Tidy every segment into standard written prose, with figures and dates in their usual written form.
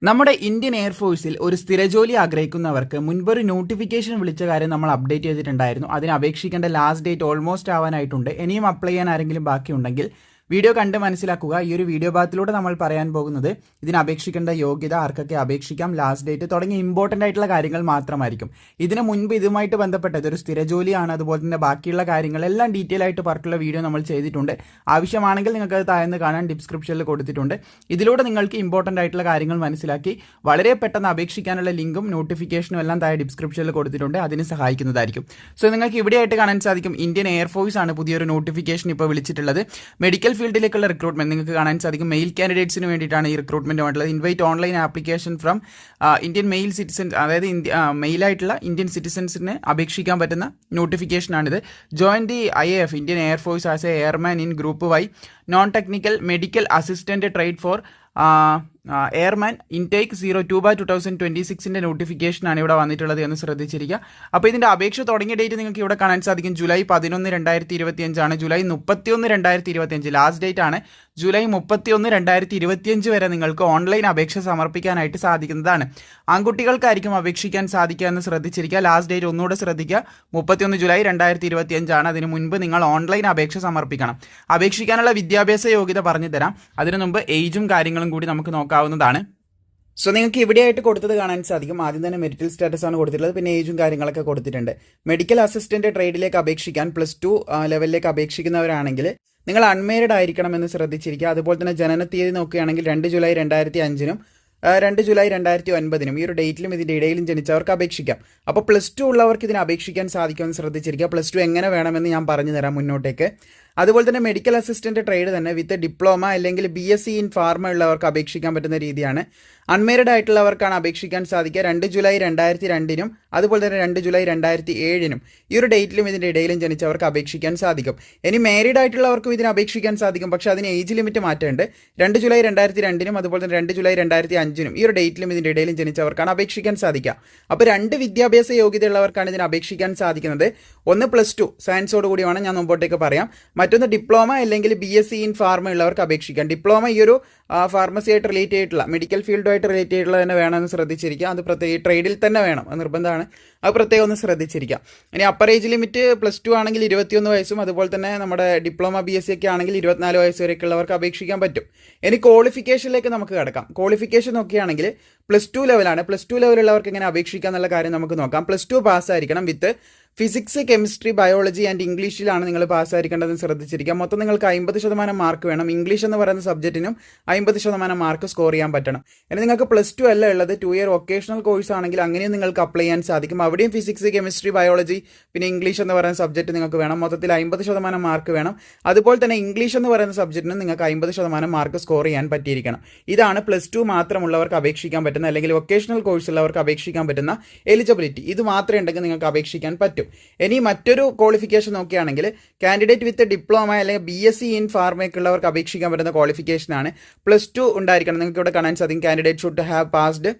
നമ്മുടെ ഇന്ത്യൻ എയർഫോഴ്സിൽ ഒരു സ്ഥിരജോലി ആഗ്രഹിക്കുന്നവർക്ക് മുൻപൊരു നോട്ടിഫിക്കേഷൻ വിളിച്ച കാര്യം നമ്മൾ അപ്ഡേറ്റ് ചെയ്തിട്ടുണ്ടായിരുന്നു. അതിന് അപേക്ഷിക്കേണ്ട ലാസ്റ്റ് ഡേറ്റ് ഓൾമോസ്റ്റ് ആവാനായിട്ടുണ്ട്. ഇനിയും അപ്ലൈ ചെയ്യാൻ ആരെങ്കിലും ബാക്കിയുണ്ടെങ്കിൽ വീഡിയോ കണ്ട് മനസ്സിലാക്കുക. ഈ ഒരു വീഡിയോ ഭാഗത്തിലൂടെ നമ്മൾ പറയാൻ പോകുന്നത് ഇതിന് അപേക്ഷിക്കേണ്ട യോഗ്യത, ആർക്കൊക്കെ അപേക്ഷിക്കാം, ലാസ്റ്റ് ഡേറ്റ് തുടങ്ങിയ ഇമ്പോർട്ടൻ്റ് ആയിട്ടുള്ള കാര്യങ്ങൾ മാത്രമായിരിക്കും. ഇതിന് മുൻപ് ഇതുമായിട്ട് ബന്ധപ്പെട്ട ഇതൊരു സ്ഥിരജോലിയാണ്, അതുപോലെ തന്നെ ബാക്കിയുള്ള കാര്യങ്ങളെല്ലാം ഡീറ്റെയിൽ ആയിട്ട് പറഞ്ഞിട്ടുള്ള വീഡിയോ നമ്മൾ ചെയ്തിട്ടുണ്ട്. ആവശ്യമാണെങ്കിൽ നിങ്ങൾക്ക് അത് താഴ്ന്ന് കാണാൻ ഡിസ്ക്രിപ്ഷനിൽ കൊടുത്തിട്ടുണ്ട്. ഇതിലൂടെ നിങ്ങൾക്ക് ഇമ്പോർട്ടൻ്റ് ആയിട്ടുള്ള കാര്യങ്ങൾ മനസ്സിലാക്കി വളരെ പെട്ടെന്ന് അപേക്ഷിക്കാനുള്ള ലിങ്കും നോട്ടിഫിക്കേഷനും എല്ലാം താഴെ ഡിസ്ക്രിപ്ഷനിൽ കൊടുത്തിട്ടുണ്ട്. അതിന് സഹായിക്കുന്നതായിരിക്കും. സോ നിങ്ങൾക്ക് ഇവിടെയായിട്ട് കാണാൻ സാധിക്കും, ഇന്ത്യൻ എയർഫോഴ്സ് ആണ് പുതിയൊരു നോട്ടിഫിക്കേഷൻ ഇപ്പോൾ വിളിച്ചിട്ടുള്ളത്. മെഡിക്കൽ ഫീൽഡിലേക്കുള്ള റിക്രൂട്ട്മെന്റ് നിങ്ങൾക്ക് കാണാൻ സാധിക്കും. മെയിൽ കാൻഡിഡേറ്റ്സിന് വേണ്ടിയിട്ടാണ് ഈ റിക്രൂട്ട്മെന്റ് വേണ്ടത്. Invite online application from Indian male citizens, അതായത് മെയിലായിട്ടുള്ള ഇന്ത്യൻ സിറ്റിസൺസിന് അപേക്ഷിക്കാൻ പറ്റുന്ന നോട്ടിഫിക്കേഷനാണിത്. Join the IAF Indian Air Force as a airman in group Y non technical medical assistant trade for airman intake 02/2026 നോട്ടിഫിക്കേഷനാണ് ഇവിടെ വന്നിട്ടുള്ളത് എന്ന് ശ്രദ്ധിച്ചിരിക്കുക. അപ്പോൾ ഇതിൻ്റെ അപേക്ഷ തുടങ്ങിയ ഡേറ്റ് നിങ്ങൾക്ക് ഇവിടെ കാണാൻ സാധിക്കും. ജൂലൈ 11, 2025 ജൂലൈ 31, 2025 ലാസ്റ്റ് ഡേറ്റ് ആണ്. ജൂലൈ 31, 2025 വരെ നിങ്ങൾക്ക് ഓൺലൈൻ അപേക്ഷ സമർപ്പിക്കാനായിട്ട് സാധിക്കുന്നതാണ്. ആൺകുട്ടികൾക്കായിരിക്കും അപേക്ഷിക്കാൻ സാധിക്കുക എന്ന് ശ്രദ്ധിച്ചിരിക്കുക. ലാസ്റ്റ് ഡേറ്റ് ഒന്നുകൂടെ ശ്രദ്ധിക്കുക, 31 ജൂലൈ 2025. അതിന് മുൻപ് നിങ്ങൾ ഓൺലൈൻ അപേക്ഷ സമർപ്പിക്കണം. അപേക്ഷിക്കാനുള്ള വിദ്യാഭ്യാസ യോഗ്യത പറഞ്ഞു തരാം. അതിനു മുമ്പ് ഏജും കാര്യങ്ങളും കൂടി നമുക്ക് നോക്കാവുന്നതാണ്. സോ നിങ്ങൾക്ക് ഇവിടെയായിട്ട് കൊടുത്തത് കാണാൻ സാധിക്കും. ആദ്യം തന്നെ മെറിറ്റൽ സ്റ്റാറ്റസ് ആണ് കൊടുത്തിട്ടുള്ളത്, പിന്നെ ഏജും കാര്യങ്ങളൊക്കെ കൊടുത്തിട്ടുണ്ട്. മെഡിക്കൽ അസിസ്റ്റന്റ് ട്രേഡിലേക്ക് അപേക്ഷിക്കാൻ +2 ലെവലിലേക്ക് അപേക്ഷിക്കുന്നവരാണെങ്കിൽ നിങ്ങൾ അൺമേരിഡ് ആയിരിക്കണമെന്ന് ശ്രദ്ധിച്ചിരിക്കുക. അതുപോലെ തന്നെ ജനന തീയതി നോക്കുകയാണെങ്കിൽ 2 ജൂലൈ 2005 2 ജൂലൈ 2009 ഈ ഒരു ഡേറ്റിലും ഇതിൻ്റെ ഇടയിലും ജനിച്ചവർക്ക് അപേക്ഷിക്കാം. അപ്പോൾ +2 ഉള്ളവർക്ക് ഇതിന് അപേക്ഷിക്കാൻ സാധിക്കുമെന്ന് ശ്രദ്ധിച്ചിരിക്കുക. +2 എങ്ങനെ വേണമെന്ന് ഞാൻ പറഞ്ഞു തരാം മുന്നോട്ടേക്ക്. അതുപോലെ തന്നെ മെഡിക്കൽ അസിസ്റ്റന്റ് ട്രേഡ് തന്നെ വിത്ത് ഡിപ്ലോമ അല്ലെങ്കിൽ BSc ഇൻ ഫാർമ ഉള്ളവർക്ക് അപേക്ഷിക്കാൻ പറ്റുന്ന രീതിയാണ്. അൺമേരിഡ് ആയിട്ടുള്ളവർക്കാണ് അപേക്ഷിക്കാൻ സാധിക്കുക. 2 ജൂലൈ 2002 അതുപോലെ തന്നെ 2 ജൂലൈ 2007 ഈ ഒരു ഡേറ്റിലും ഇതിൻ്റെ ഇടയിലും ജനിച്ചവർക്ക് അപേക്ഷിക്കാൻ സാധിക്കും. ഇനി മാരീഡ് ആയിട്ടുള്ളവർക്കും ഇതിന് അപേക്ഷിക്കാൻ സാധിക്കും, പക്ഷേ അതിന് ഏജ് ലിമിറ്റ് മാറ്റമുണ്ട്. 2 ജൂലൈ 2002 അതുപോലെ തന്നെ 2 ജൂലൈ 2005 ഈ ഒരു ഡേറ്റിലും ഇതിൻ്റെ ഇടയിലും ജനിച്ചവർക്കാണ് അപേക്ഷിക്കാൻ സാധിക്കുക. അപ്പോൾ 2 വിദ്യാഭ്യാസ യോഗ്യതയുള്ളവർക്കാണ് ഇതിന് അപേക്ഷിക്കാൻ സാധിക്കുന്നത്. ഒന്ന് +2 സയൻസോട് കൂടിയാണ്, ഞാൻ മുമ്പോട്ടേക്ക് പറയാം. മറ്റൊന്ന് ഡിപ്ലോമ അല്ലെങ്കിൽ BSc ഇൻ ഫാർമ ഉള്ളവർക്ക് അപേക്ഷിക്കാം. ഡിപ്ലോമ ഈ ഒരു ഫാർമസി ആയിട്ട് റിലേറ്റ് ചെയ്തിട്ടുള്ള മെഡിക്കൽ ഫീൽഡുമായിട്ട് റിലേറ്റ് ചെയ്തിട്ടുള്ള തന്നെ വേണമെന്ന് ശ്രദ്ധിച്ചിരിക്കുക. അത് പ്രത്യേക ട്രേഡിൽ തന്നെ വേണം, അത് നിർബന്ധമാണ്. അത് പ്രത്യേകം ഒന്ന് ശ്രദ്ധിച്ചിരിക്കുക. ഇനി അപ്പർ ഏജ് ലിമിറ്റ് +2 ആണെങ്കിൽ 21 വയസ്സും അതുപോലെ തന്നെ നമ്മുടെ ഡിപ്ലോമ BSc ഒക്കെ ആണെങ്കിൽ 24 വയസ്സ് വരെയൊക്കെയുള്ളവർക്ക് അപേക്ഷിക്കാൻ പറ്റും. ഇനി ക്വാളിഫിക്കേഷനിലേക്ക് നമുക്ക് കിടക്കാം. ക്വാളിഫിക്കേഷൻ നോക്കുകയാണെങ്കിൽ +2 ലെവലാണ്. +2 ലെവലുള്ളവർക്ക് എങ്ങനെ അപേക്ഷിക്കുക എന്നുള്ള കാര്യം നമുക്ക് നോക്കാം. +2 പാസ്സായിരിക്കണം with physics, chemistry, biology and ഇംഗ്ലീഷിലാണ് നിങ്ങൾ പാസ്സായിരിക്കേണ്ടതെന്ന് ശ്രദ്ധിച്ചിരിക്കുക. മൊത്തം നിങ്ങൾക്ക് 50% മാർക്ക് വേണം. ഇംഗ്ലീഷ് എന്ന് പറയുന്ന സബ്ജക്റ്റിനും 50% മാർക്ക് സ്കോർ ചെയ്യാൻ പറ്റണം. ഇനി നിങ്ങൾക്ക് +2 അല്ല ഉള്ളത്, 2 ഇയർ വൊക്കേഷണൽ കോഴ്സ് ആണെങ്കിൽ അങ്ങനെയും നിങ്ങൾക്ക് അപ്ലൈ ചെയ്യാൻ സാധിക്കും. അവിടെയും ഫിസിക്സ്, കെമിസ്ട്രി, ബയോളജി പിന്നെ ഇംഗ്ലീഷ് എന്ന് പറയുന്ന സബ്ജക്റ്റ് നിങ്ങൾക്ക് വേണം. മൊത്തത്തിൽ 50% മാർക്ക് വേണം. അതുപോലെ തന്നെ ഇംഗ്ലീഷ് എന്ന് പറയുന്ന സബ്ജക്റ്റിനും നിങ്ങൾക്ക് 50% മാർക്ക് സ്കോർ ചെയ്യാൻ പറ്റിയിരിക്കണം. ഇതാണ് +2 മാത്രമുള്ളവർക്ക് അപേക്ഷിക്കാൻ പറ്റുന്ന, അല്ലെങ്കിൽ വൊക്കേഷണൽ കോഴ്സ് ഉള്ളവർക്ക് അപേക്ഷിക്കാൻ പറ്റുന്ന എലിജിബിലിറ്റി. ഇത് മാത്രമേ ഉണ്ടെങ്കിൽ നിങ്ങൾക്ക് അപേക്ഷിക്കാൻ പറ്റും. ഇനി മറ്റൊരു ക്വാളിഫിക്കേഷൻ നോക്കുകയാണെങ്കിൽ കാൻഡിഡേറ്റ് വിത്ത് ഡിപ്ലോമ അല്ലെങ്കിൽ BSc ഇൻ ഫാർമയ്ക്കുള്ളവർക്ക് അപേക്ഷിക്കാൻ പറ്റുന്ന ക്വാളിഫിക്കേഷനാണ്. +2 ഉണ്ടായിരിക്കണം. നിങ്ങൾക്ക് ഇവിടെ കാണാൻ സാധിക്കും കാൻഡിഡേറ്റ് ഷുഡ് ഹാവ് പാസ്ഡ്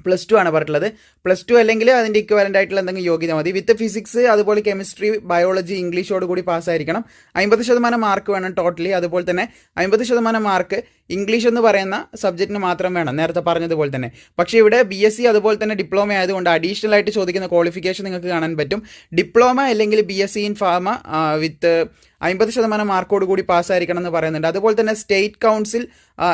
+2 ആണ് പറഞ്ഞിട്ടുള്ളത്. +2 അല്ലെങ്കിൽ അതിൻ്റെ ഇക്വലൻ്റ് ആയിട്ടുള്ള എന്തെങ്കിലും യോഗ്യത മതി. വിത്ത് ഫിസിക്സ്, അതുപോലെ കെമിസ്ട്രി, ബയോളജി, ഇംഗ്ലീഷോട് കൂടി പാസ്സായിരിക്കണം. 50% മാർക്ക് വേണം ടോട്ടലി. അതുപോലെ തന്നെ 50% മാർക്ക് ഇംഗ്ലീഷ് എന്ന് പറയുന്ന സബ്ജക്റ്റിന് മാത്രം വേണം, നേരത്തെ പറഞ്ഞതുപോലെ തന്നെ. പക്ഷേ ഇവിടെ BSc അതുപോലെ തന്നെ ഡിപ്ലോമ ആയതുകൊണ്ട് അഡീഷണൽ ആയിട്ട് ചോദിക്കുന്ന ക്വാളിഫിക്കേഷൻ നിങ്ങൾക്ക് കാണാൻ പറ്റും. ഡിപ്ലോമ അല്ലെങ്കിൽ BSc ഇൻ ഫാർമ വിത്ത് 50% മാർക്കോട് കൂടി പാസ്സായിരിക്കണം എന്ന് പറയുന്നുണ്ട്. അതുപോലെ തന്നെ സ്റ്റേറ്റ് കൗൺസിൽ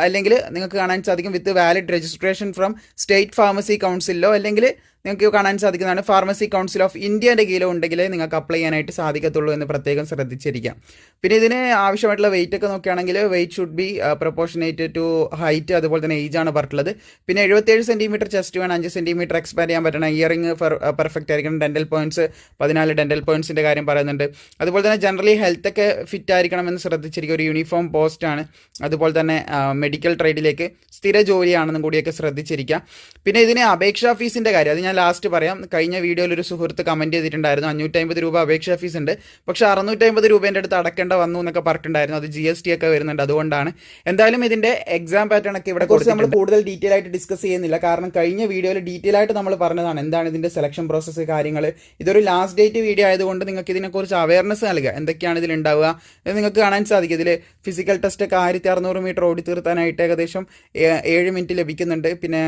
അല്ലെങ്കിൽ നിങ്ങൾക്ക് കാണാൻ സാധിക്കും with valid registration from state pharmacy കൗൺസിലോ അല്ലെങ്കിൽ നിങ്ങൾക്ക് കാണാൻ സാധിക്കുന്നതാണ് ഫാർമസി കൗൺസിൽ ഓഫ് ഇന്ത്യൻ്റെ കീഴിലോ ഉണ്ടെങ്കിൽ നിങ്ങൾക്ക് അപ്ലൈ ചെയ്യാനായിട്ട് സാധിക്കത്തുള്ളൂ എന്ന് പ്രത്യേകം ശ്രദ്ധിച്ചിരിക്കാം. പിന്നെ ഇതിന് ആവശ്യമായിട്ടുള്ള വെയിറ്റ് ഒക്കെ നോക്കുകയാണെങ്കിൽ weight should be proportionate to height, അതുപോലെ തന്നെ ഏജ് ആണ് പറഞ്ഞിട്ടുള്ളത്. പിന്നെ 77 സെൻറ്റിമീറ്റർ ചെസ്റ്റ് വേണം, 5 സെൻറ്റിമീറ്റർ എക്സ്പാൻഡ് ചെയ്യാൻ പറ്റണം. ഇയറിംഗ് പെർഫെക്റ്റ് ആയിരിക്കണം. ഡെൻ്റൽ പോയിൻറ്റ്സ് 14 ഡെൻ്റൽ പോയിൻറ്റ്സിൻ്റെ കാര്യം പറയുന്നുണ്ട്. അതുപോലെ തന്നെ ജനറലി ഹെൽത്ത് ഒക്കെ ഫിറ്റ് ആയിരിക്കണം എന്ന് ശ്രദ്ധിച്ചിരിക്കുക. ഒരു യൂണിഫോം പോസ്റ്റാണ്. അതുപോലെ തന്നെ മെഡിക്കൽ ട്രേഡിലേക്ക് സ്ഥിര ജോലിയാണെന്നും കൂടിയൊക്കെ ശ്രദ്ധിച്ചിരിക്കുക. പിന്നെ ഇതിന് അപേക്ഷാ ഫീസിൻ്റെ കാര്യം അത് ഞാൻ ഞാൻ ലാസ്റ്റ് പറയാം. കഴിഞ്ഞ വീഡിയോയിൽ ഒരു സുഹൃത്ത് കമൻറ്റ് ചെയ്തിട്ടുണ്ടായിരുന്നു 550 രൂപ അപേക്ഷാ ഫീസ് ഉണ്ട്, പക്ഷേ 650 രൂപേൻ്റെ അടുത്ത് അടക്കേണ്ട വന്നു എന്നൊക്കെ പറഞ്ഞിട്ടുണ്ടായിരുന്നു. അത് GST ഒക്കെ വരുന്നുണ്ട്, അതുകൊണ്ടാണ്. എന്തായാലും ഇതിൻ്റെ എക്സാം പാറ്റേൺ ഒക്കെ ഇവിടെ കുറിച്ച് നമ്മൾ കൂടുതൽ ഡീറ്റെയിൽ ആയിട്ട് ഡിസ്കസ് ചെയ്യുന്നില്ല, കാരണം കഴിഞ്ഞ വീഡിയോയിൽ ഡീറ്റെയിൽ ആയിട്ട് നമ്മൾ പറഞ്ഞതാണ് എന്താണ് ഇതിൻ്റെ സെലക്ഷൻ പ്രോസസ്സ് കാര്യങ്ങൾ. ഇതൊരു ലാസ്റ്റ് ഡേറ്റ് വീഡിയോ ആയതുകൊണ്ട് നിങ്ങൾക്ക് ഇതിനെക്കുറിച്ച് അവയർനെസ് നൽകുക, എന്തൊക്കെയാണ് ഇതിൽ ഉണ്ടാവുക എന്ന് നിങ്ങൾക്ക് കാണാൻ സാധിക്കും. ഇതിൽ ഫിസിക്കൽ ടെസ്റ്റ് ഒക്കെ 1600 മീറ്റർ ഓടി തീർത്താനായിട്ട് ഏകദേശം 7 മിനിറ്റ് ലഭിക്കുന്നുണ്ട്. പിന്നെ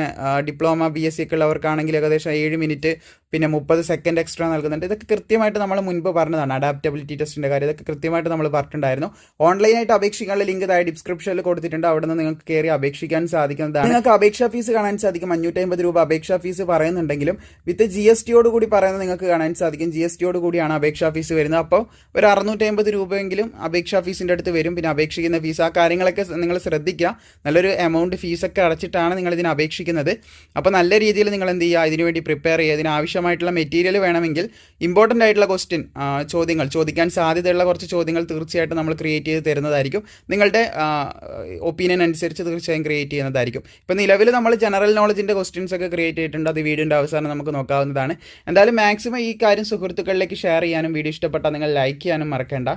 ഡിപ്ലോമ BSc ഒക്കെ ഉള്ളവർക്കാണെങ്കിൽ ഏകദേശം 7 മിനിറ്റ്, പിന്നെ 30 സെക്കൻഡ് എക്സ്ട്രാ നൽകുന്നുണ്ട്. ഇതൊക്കെ കൃത്യമായിട്ട് നമ്മൾ മുൻപ് പറഞ്ഞതാണ്. അഡാപ്റ്റബിലിറ്റി ടെസ്റ്റിൻ്റെ കാര്യം ഇതൊക്കെ കൃത്യമായിട്ട് നമ്മൾ പറഞ്ഞിട്ടുണ്ടായിരുന്നു. ഓൺലൈനായിട്ട് അപേക്ഷിക്കാനുള്ള ലിങ്ക് താഴെ ഡിസ്ക്രിപ്ഷനിൽ കൊടുത്തിട്ടുണ്ട്, അവിടെ നിന്ന് നിങ്ങൾക്ക് കയറി അപേക്ഷിക്കാൻ സാധിക്കുന്നതാണ്. നിങ്ങൾക്ക് അപേക്ഷാ ഫീസ് കാണാൻ സാധിക്കും. 550 രൂപ അപേക്ഷാ ഫീസ് പറയുന്നുണ്ടെങ്കിലും വിത്ത് GSTയോട് കൂടി പറയുന്നത് നിങ്ങൾക്ക് കാണാൻ സാധിക്കും. GSTയോട് കൂടിയാണ് അപേക്ഷാ ഫീസ് വരുന്നത്. അപ്പോൾ ഒരു 650 രൂപയെങ്കിലും അപേക്ഷാ ഫീസിൻ്റെ അടുത്ത് വരും. പിന്നെ അപേക്ഷിക്കുന്ന ഫീസ്, ആ കാര്യങ്ങളൊക്കെ നിങ്ങൾ ശ്രദ്ധിക്കുക. നല്ലൊരു എമൗണ്ട് ഫീസൊക്കെ അടച്ചിട്ടാണ് നിങ്ങൾ ഇതിന് അപേക്ഷിക്കുന്നത്. അപ്പോൾ നല്ല രീതിയിൽ നിങ്ങൾ എന്ത് ചെയ്യുക, ഇതിനുവേണ്ടി പ്രിപ്പയർ ചെയ്യുക. ഇതിന് ആവശ്യമായിട്ടുള്ള മെറ്റീരിയൽ വേണമെങ്കിൽ ഇമ്പോർട്ടൻ്റ് ആയിട്ടുള്ള ചോദ്യങ്ങൾ ചോദിക്കാൻ സാധ്യതയുള്ള കുറച്ച് ചോദ്യങ്ങൾ തീർച്ചയായിട്ടും നമ്മൾ ക്രിയേറ്റ് ചെയ്ത് തരുന്നതായിരിക്കും. നിങ്ങളുടെ ഒപ്പീനിയൻ അനുസരിച്ച് തീർച്ചയായും ക്രിയേറ്റ് ചെയ്യുന്നതായിരിക്കും. ഇപ്പോൾ നിലവിൽ നമ്മൾ ജനറൽ നോളജിൻ്റെ ക്വസ്റ്റ്യൻസ് ഒക്കെ ക്രിയേറ്റ് ചെയ്തിട്ടുണ്ട്. അത് വീഡിയോൻ്റെ അവസാനം നമുക്ക് നോക്കാവുന്നതാണ്. എന്തായാലും മാക്സിമം ഈ കാര്യം സുഹൃത്തുക്കളിലേക്ക് ഷെയർ ചെയ്യാനും വീഡിയോ ഇഷ്ടപ്പെട്ടാൽ നിങ്ങൾ ലൈക്ക് ചെയ്യാനും മറക്കേണ്ട.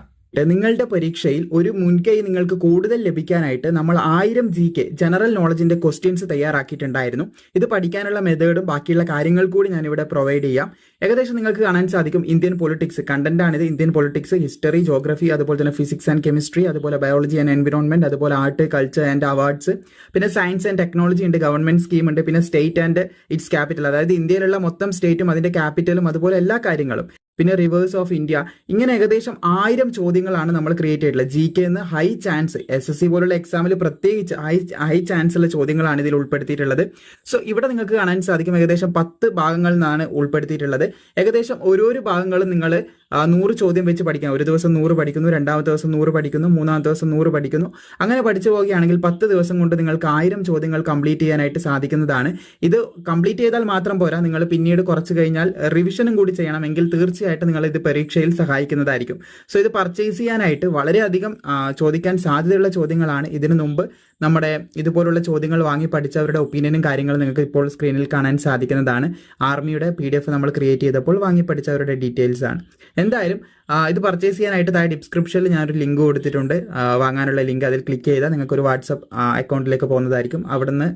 നിങ്ങളുടെ പരീക്ഷയിൽ ഒരു മുൻകൈ നിങ്ങൾക്ക് കൂടുതൽ ലഭിക്കാനായിട്ട് നമ്മൾ 1000 GK ജനറൽ നോളജിന്റെ ക്വസ്റ്റ്യൻസ് തയ്യാറാക്കിയിട്ടുണ്ടായിരുന്നു. ഇത് പഠിക്കാനുള്ള മെത്തേഡും ബാക്കിയുള്ള കാര്യങ്ങൾ കൂടി ഞാനിവിടെ പ്രൊവൈഡ് ചെയ്യാം. ഏകദേശം നിങ്ങൾക്ക് കാണാൻ സാധിക്കും ഇന്ത്യൻ പൊളിറ്റിക്സ് കണ്ടന്റ് ആണിത്. ഇന്ത്യൻ പൊളിറ്റിക്സ്, ഹിസ്റ്ററി, ജോഗ്രഫി, അതുപോലെ തന്നെ ഫിസിക്സ് ആൻഡ് കെമിസ്ട്രി, അതുപോലെ ബയോളജി ആൻഡ് എൻവിറോൺമെന്റ്, അതുപോലെ ആർട്ട്, കൾച്ചർ ആൻഡ് അവാർഡ്സ്, പിന്നെ സയൻസ് ആൻഡ് ടെക്നോളജി ഉണ്ട്, ഗവൺമെന്റ് സ്കീം ഉണ്ട്, പിന്നെ സ്റ്റേറ്റ് ആൻഡ് ഇറ്റ്സ് ക്യാപിറ്റൽ, അതായത് ഇന്ത്യയിലുള്ള മൊത്തം സ്റ്റേറ്റും അതിന്റെ ക്യാപിറ്റലും അതുപോലെ എല്ലാ കാര്യങ്ങളും, പിന്നെ റിവേഴ്സ് ഓഫ് ഇന്ത്യ. ഇങ്ങനെ ഏകദേശം 1000 ചോദ്യങ്ങളാണ് നമ്മൾ ക്രിയേറ്റ് ചെയ്തിട്ടുള്ളത്. GK എന്ന് ഹൈ ചാൻസ്, SSC പോലുള്ള എക്സാമിൽ പ്രത്യേകിച്ച് ഹൈ ചാൻസ് ഉള്ള ചോദ്യങ്ങളാണ് ഇതിൽ ഉൾപ്പെടുത്തിയിട്ടുള്ളത്. സോ ഇവിടെ നിങ്ങൾക്ക് കാണാൻ സാധിക്കും ഏകദേശം 10 ഭാഗങ്ങളിൽ നിന്നാണ് ഉൾപ്പെടുത്തിയിട്ടുള്ളത്. ഏകദേശം ഓരോരോ ഭാഗങ്ങളും നിങ്ങൾ 100 ചോദ്യം വെച്ച് പഠിക്കാം. ഒരു ദിവസം 100 പഠിക്കുന്നു, രണ്ടാമത്തെ ദിവസം 100 പഠിക്കുന്നു, മൂന്നാമത്തെ ദിവസം 100 പഠിക്കുന്നു. അങ്ങനെ പഠിച്ചു പോവുകയാണെങ്കിൽ 10 ദിവസം കൊണ്ട് നിങ്ങൾക്ക് 1000 ചോദ്യങ്ങൾ കംപ്ലീറ്റ് ചെയ്യാനായിട്ട് സാധിക്കുന്നതാണ്. ഇത് കംപ്ലീറ്റ് ചെയ്താൽ മാത്രം പോരാ, നിങ്ങൾ പിന്നീട് കുറച്ച് കഴിഞ്ഞാൽ റിവിഷനും കൂടി ചെയ്യണമെങ്കിൽ തീർച്ചയായിട്ടും നിങ്ങൾ ഇത് പരീക്ഷയിൽ സഹായിക്കുന്നതായിരിക്കും. സോ ഇത് പർച്ചേസ് ചെയ്യാനായിട്ട് വളരെയധികം ചോദിക്കാൻ സാധ്യതയുള്ള ചോദ്യങ്ങളാണ്. ഇതിനു മുമ്പ് നമ്മുടെ ഇതുപോലുള്ള ചോദ്യങ്ങൾ വാങ്ങി പഠിച്ചവരുടെ ഒപ്പീനിയനും കാര്യങ്ങളും നിങ്ങൾക്ക് ഇപ്പോൾ സ്ക്രീനിൽ കാണാൻ സാധിക്കുന്നതാണ്. ആർമിയുടെ PDF നമ്മൾ ക്രിയേറ്റ് ചെയ്തപ്പോൾ വാങ്ങി പഠിച്ചവരുടെ ഡീറ്റെയിൽസ് ആണ്. എന്തായാലും ഇത് പർച്ചേസ് ചെയ്യാനായിട്ട് താഴെ ഡിസ്ക്രിപ്ഷനിൽ ഞാനൊരു ലിങ്ക് കൊടുത്തിട്ടുണ്ട്, വാങ്ങാനുള്ള ലിങ്ക്. അതിൽ ക്ലിക്ക് ചെയ്താൽ നിങ്ങൾക്കൊരു വാട്സപ്പ് അക്കൗണ്ടിലേക്ക് പോകുന്നതായിരിക്കും. അവിടുന്ന്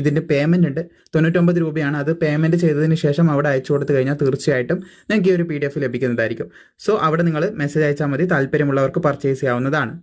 ഇതിൻ്റെ പേയ്മെൻറ്റ് ഉണ്ട്, 99 രൂപയാണ്. അത് പേയ്മെൻറ്റ് ചെയ്തതിന് ശേഷം അവിടെ അയച്ചു കൊടുത്തു കഴിഞ്ഞാൽ തീർച്ചയായിട്ടും നിങ്ങൾക്ക് ഈ ഒരു PDF ലഭിക്കുന്നതായിരിക്കും. സോ അവിടെ നിങ്ങൾ മെസ്സേജ് അയച്ചാൽ മതി, താല്പര്യമുള്ളവർക്ക് പർച്ചേസ് ചെയ്യാവുന്നതാണ്.